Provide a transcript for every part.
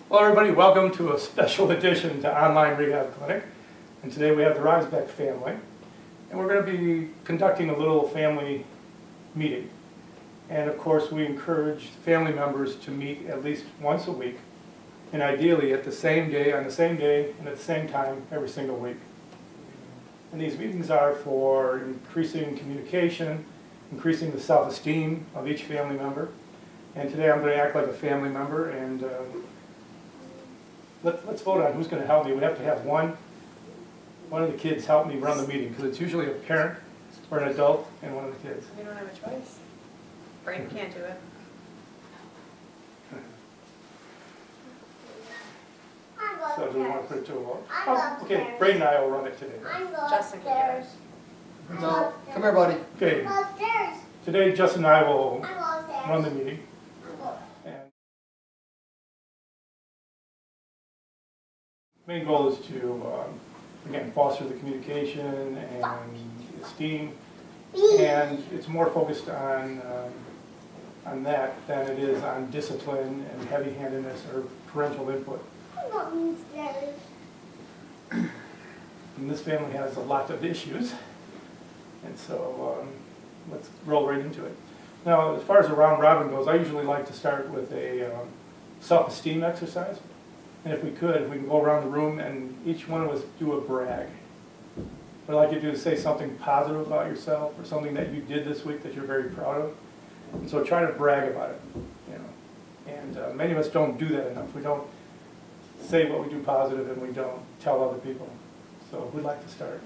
Hello everybody, welcome to a special edition to Online Rehab Clinic. And today we have the Risbeck family. And we're going to be conducting a little family meeting. And of course we encourage family members to meet at least once a week. And ideally at the same day, on the same day, and at the same time every single week. And these meetings are for increasing communication, increasing the self-esteem of each family member. And today I'm going to act like a family member and let's vote on who's going to help me. We have to have one of the kids help me run the meeting, because it's usually a parent or an adult and one of the kids. We don't have a choice. Braden can't do it. So do we want to put it to a vote? Oh, okay, Braden and I will run it today. Justin can do it. No, come here, buddy. Okay, today Justin and I will run the meeting. And main goal is to, again, foster the communication and esteem. And it's more focused on that than it is on discipline and heavy-handedness or parental input. And this family has a lot of issues, and so let's roll right into it. Now, as far as a round robin goes, I usually like to start with a self-esteem exercise. And if we can go around the room and each one of us do a brag. What I'd like you to do is say something positive about yourself or something that you did this week that you're very proud of. And so try to brag about it, you know. And many of us don't do that enough. We don't say what we do positive and we don't tell other people. So who'd like to start?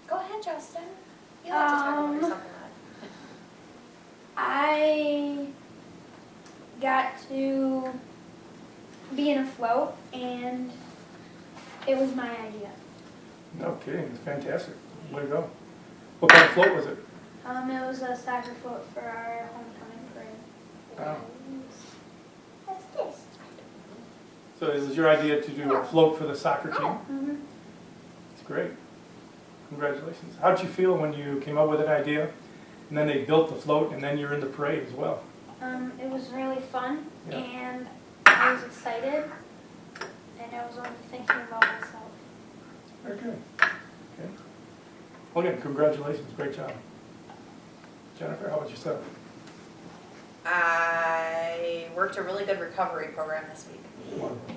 Go ahead, Justin. You like to talk about yourself a lot. I got to be in a float, and it was my idea. No kidding, it's fantastic. Way to go. What kind of float was it? It was a soccer float for our homecoming parade. Wow. What's this? So is it your idea to do a float for the soccer team? Mm-hmm. It's great. Congratulations. How did you feel when you came up with an idea and then they built the float and then you're in the parade as well? It was really fun, Yeah. and I was excited, and I was only thinking about myself. Very good. Okay. Well, again, congratulations. Great job. Jennifer, how about yourself? I worked a really good recovery program this week. Wonderful.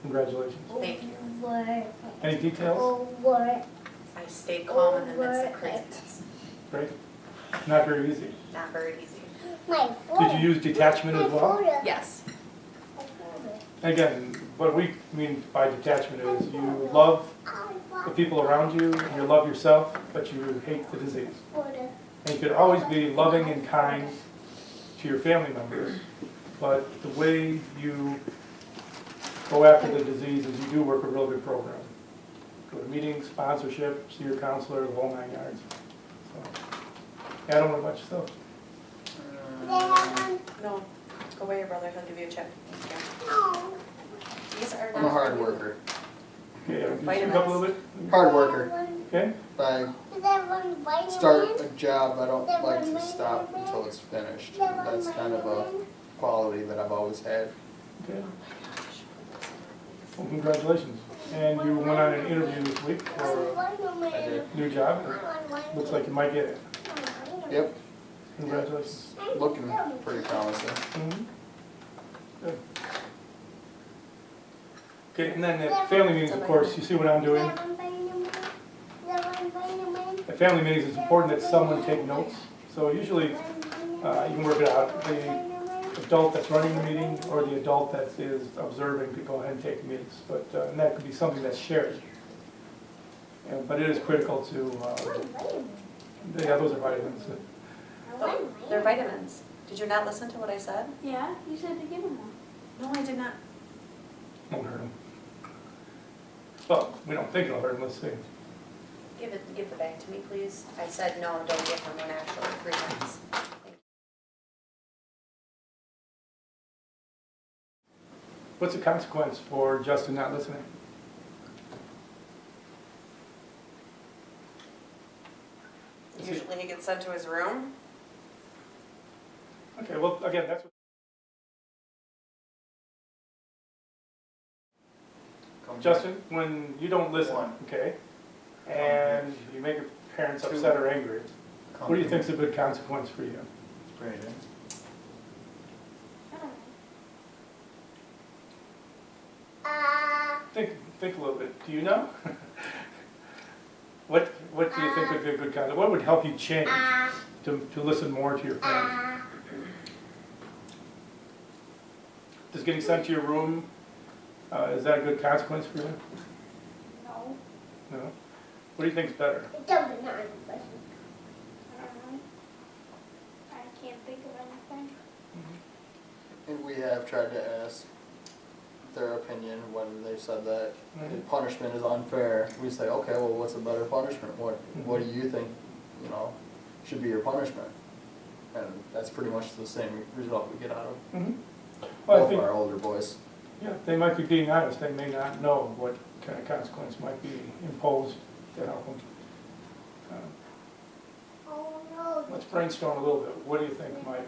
Congratulations. Thank you. What? Any details? What? I stayed calm in the midst of craziness. Great. Not very easy. Not very easy. Did you use detachment as well? Yes. Again, what we mean by detachment is you love the people around you and you love yourself, but you hate the disease. And you could always be loving and kind to your family members, but the way you go after the disease is you do work a real good program. Go to meetings, sponsorship, see your counselor, the whole 9 yards. So, Adam, what about yourself? No. Go away, your brother. He'll give you a check. Thank you. These are I'm a hard worker. Okay, Adam, can you speak up a little bit? Hard worker. Okay? If I start a job, I don't like to stop until it's finished. That's kind of a quality that I've always had. Okay. Well, congratulations. And you went on an interview this week for I did. a new job. Looks like you might get it. Yep, Congratulations. looking pretty promising. Mhm. Good. Okay, and then at family meetings, of course, you see what I'm doing. At family meetings, it's important that someone take notes. So usually, you can work it out. The adult that's running the meeting or the adult that is observing could go ahead and take the minutes. But and that could be something that's shared. But it is critical to, yeah, those are vitamins. Oh, they're vitamins. Did you not listen to what I said? Yeah, you said to give him one. No, I did not. Won't hurt them. Well, we don't think it'll hurt them. Let's see. Give the bag to me, please. I said no, don't give him one actually 3 times. Thank you. What's the consequence for Justin not listening? Usually he gets sent to his room. Okay, well, again, that's what Justin, when you don't listen, One. okay, and you make your parents Two. upset or angry, what do you think's a good consequence for you? Brayden. I don't know. Think a little bit. Do you know? What do you think would be a good consequence? What would help you change to listen more to your parents? Does getting sent to your room, is that a good consequence for you? No. No? What do you think's better? I don't know. I can't think of anything. And we have tried to ask their opinion when they said that Mhm. punishment is unfair. We say, okay, well, what's a better punishment? What do you think, you know, should be your punishment? And that's pretty much the same result we get out of Mhm. Well, I both think, our older boys. yeah, they might be being honest. They may not know what kind of consequence might be imposed to help them. Let's brainstorm a little bit. What do you think might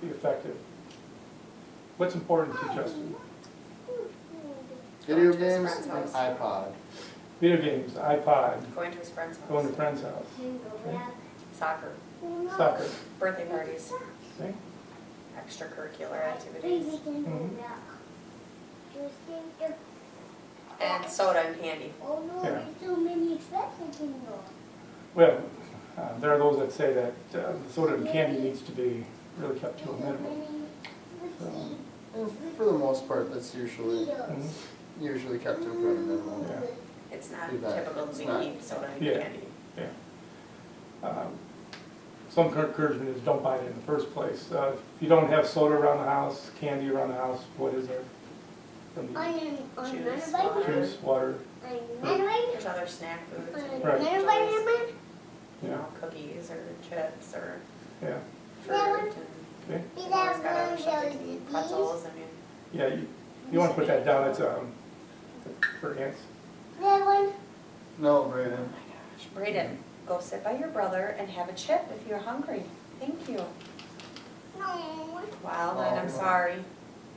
be effective? What's important to Justin? Video Going to his games friend's and house. iPod. Video games, iPod, Going to his friend's house. going to friend's house, Soccer, soccer. birthday parties, Okay? extracurricular activities, Mhm. and soda and candy. Oh no, Yeah. there's too many traffic in there. Well, there are those that say that the soda and candy needs to be really kept to a minimum. And for the most part, that's usually Mhm. kept to a very minimum. Yeah. It's not Exactly. typical It's to not. eat soda and Yeah. candy. Some encouragement is don't buy it in the first place. If you don't have soda around the house, candy around the house, what is there? From the Juice, juice, water, There's other snack foods. and Right. enjoys, You yeah, know, cookies or chips or yeah, fruit and okay. you've always got other stuff you can eat, pretzels, I mean. Yeah, you want to put that down, it's for ants. No, Brayden. Oh my gosh, Brayden, go sit by your brother and have a chip if you're hungry. Thank you. Well, then I'm Oh. sorry.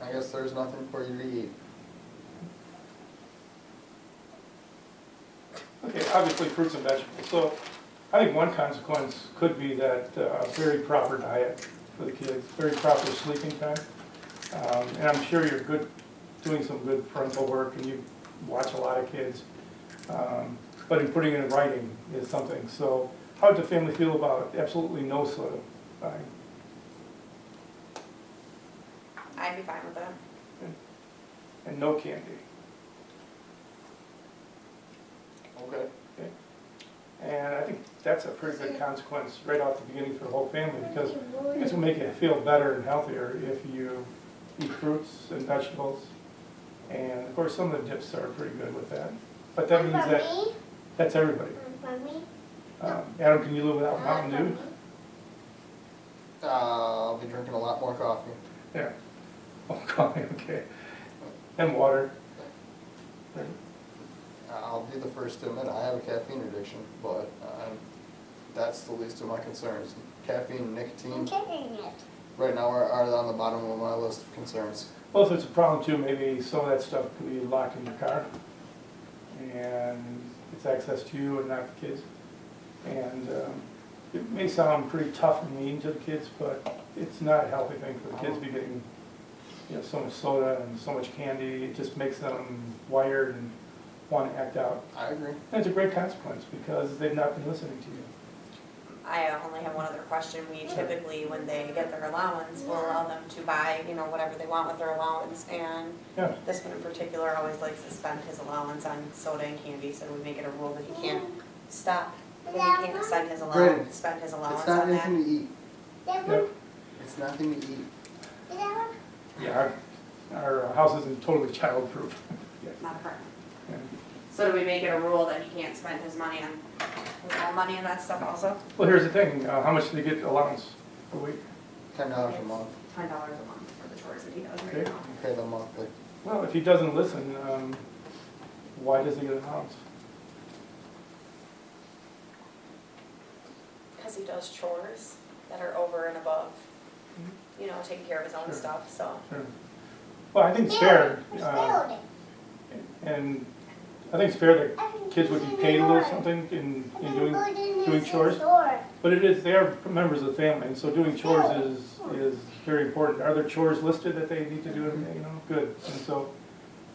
I guess there's nothing for you to eat. Okay, obviously fruits and vegetables. So I think one consequence could be that very proper diet for the kids, very proper sleeping time. And I'm sure you're doing some good parental work and you watch a lot of kids. But in putting it in writing is something. So how does the family feel about absolutely no soda buying? I'd be fine with that. And no candy? Okay. Okay. And I think that's a pretty good consequence right off the beginning for the whole family, because I think it's gonna make you feel better and healthier if you eat fruits and vegetables. And of course, some of the dips are pretty good with that. But that means that that's everybody. Adam, can you live without Mountain Dew? I'll be drinking a lot more coffee. Yeah. Oh, coffee, okay. And water. I'll be the first to admit I have a caffeine addiction, but that's the least of my concerns. Caffeine and nicotine right now are on the bottom of my list of concerns. Well, if it's a problem too, maybe some of that stuff could be locked in your car. And it's access to you and not the kids. And it may sound pretty tough and mean to the kids, but it's not a healthy thing for the kids to be getting, so much soda and so much candy. It just makes them wired and want to act out. I agree. And it's a great consequence because they've not been listening to you. I only have one other question. We typically, when they get their allowance, will allow them to buy, whatever they want with their allowance. And Yeah. this one in particular always likes to spend his allowance on soda and candy, so we make it a rule that he can't stop. That he can't spend his Brandon, allowance, spend his allowance It's not on that. anything to eat. Yeah. It's nothing to eat. Yeah, our house isn't totally childproof. Yeah. Not a problem. Yeah. So do we make it a rule that he can't spend his money on, his own money on that stuff also? Well, here's the thing, how much do they get allowance a week? $10 a month. $10 a month for the chores that he does Okay. right now. You pay them monthly. Well, if he doesn't listen, why does he get allowance? Because he does chores that are over and above, taking care of his own Sure. stuff, so. Sure. Well, I think it's fair, and I think it's fair that kids would be paid a little something in doing chores. But it is, they are members of the family, and so doing chores is very important. Are there chores listed that they need to do, you know, good. And so,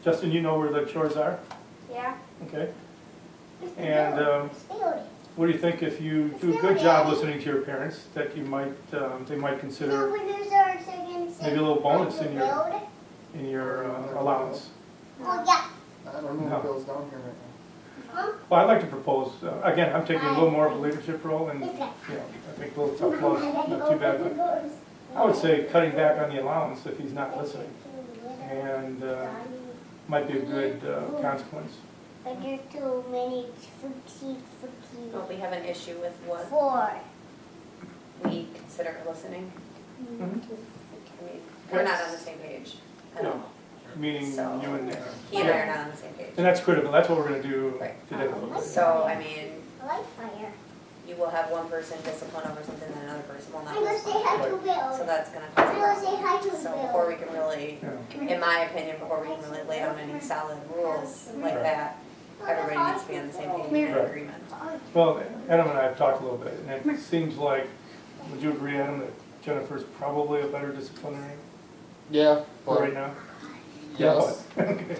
Justin, you know where the chores are, Yeah. okay? And what do you think if you do a good job listening to your parents, that you might, they might consider maybe a little bonus in your allowance? I don't know No. who Bill's down here right Well, I'd like to propose, again, I'm taking a little more of a leadership role, and, you know, I think a little tough love, not too bad, but I would say cutting back on the allowance if he's not listening, and might be a good consequence. But there's too many Don't we have an issue with what 4. we consider listening? Mhm. I mean, we're not on the same page at all. Meaning So- you and He and I are not on the same page. And that's critical, that's what we're gonna do Right. today. So, I mean, I like fire. you will have one person discipline over something and another person will not I'm gonna say discipline. hi to So Bill. that's gonna I'm cause a gonna say problem. hi to So Bill. before we can really, Yeah. in my opinion, before we can really lay down any solid rules like Right. that, everybody needs to be on the same page and in Right. agreement. Well, Adam and I have talked a little bit, and it seems like, would you agree, Adam, that Jennifer's probably a better disciplinarian now. Yeah, for but right now? yes, Yeah, but- okay.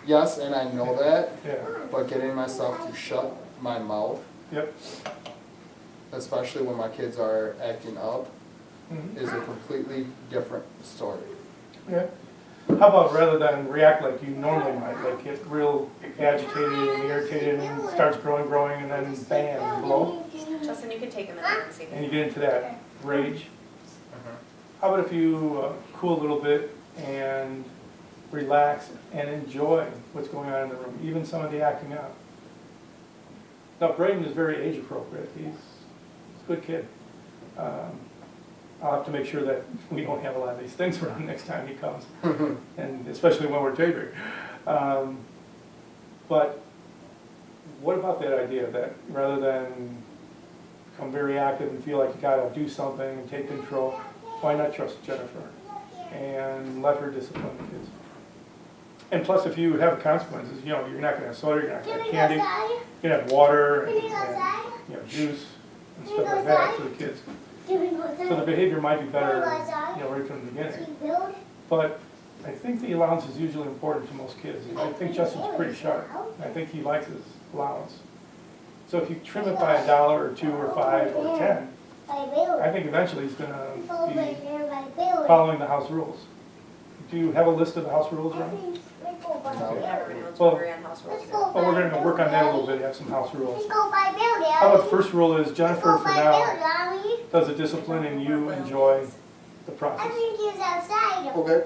yes, and I know that, Yeah, but getting myself to shut my mouth, yep. especially when my kids are acting up, Mhm. is a completely different story. Yeah. How about rather than react like you normally might, like get real agitated and irritated and it starts growing, and then bam, blow, Justin, you could take him in there and see. and you get into that rage? How about if you cool a little bit and relax and enjoy what's going on in the room, even some of the acting out? Now, Braden is very age appropriate, he's a good kid. I'll have to make sure that we don't have a lot of these things around next time he comes, and especially when we're taping. But what about that idea that rather than become very active and feel like you gotta do something and take control, why not trust Jennifer and let her discipline the kids? And plus, if you have consequences, you know, you're not gonna have soda, you're not Can gonna we have go candy, outside? you're gonna have water Can and, we go outside? you know, juice and stuff like that for the kids. Can we go So the outside? behavior might be better, Can we go outside? you know, right from the beginning. Can we build? But I think the allowance is usually important to most kids. And I think Justin's pretty sharp. I think he likes his allowance. So if you trim it by $1 or $2 or $5 or 10, By build. I think eventually he's gonna Follow be right there by build. following the house rules. Do you have a list of the house rules, I Ron? think we go by No. We build. never been able to Well- agree on house rules Let's yet. go Well, we're by gonna work on that a little Daddy. bit, have some house rules. Let's go by build, Daddy. How about the first rule is Let's Jennifer go for by now build, Daddy. does the discipline and you enjoy the I process. think he's outside. Okay.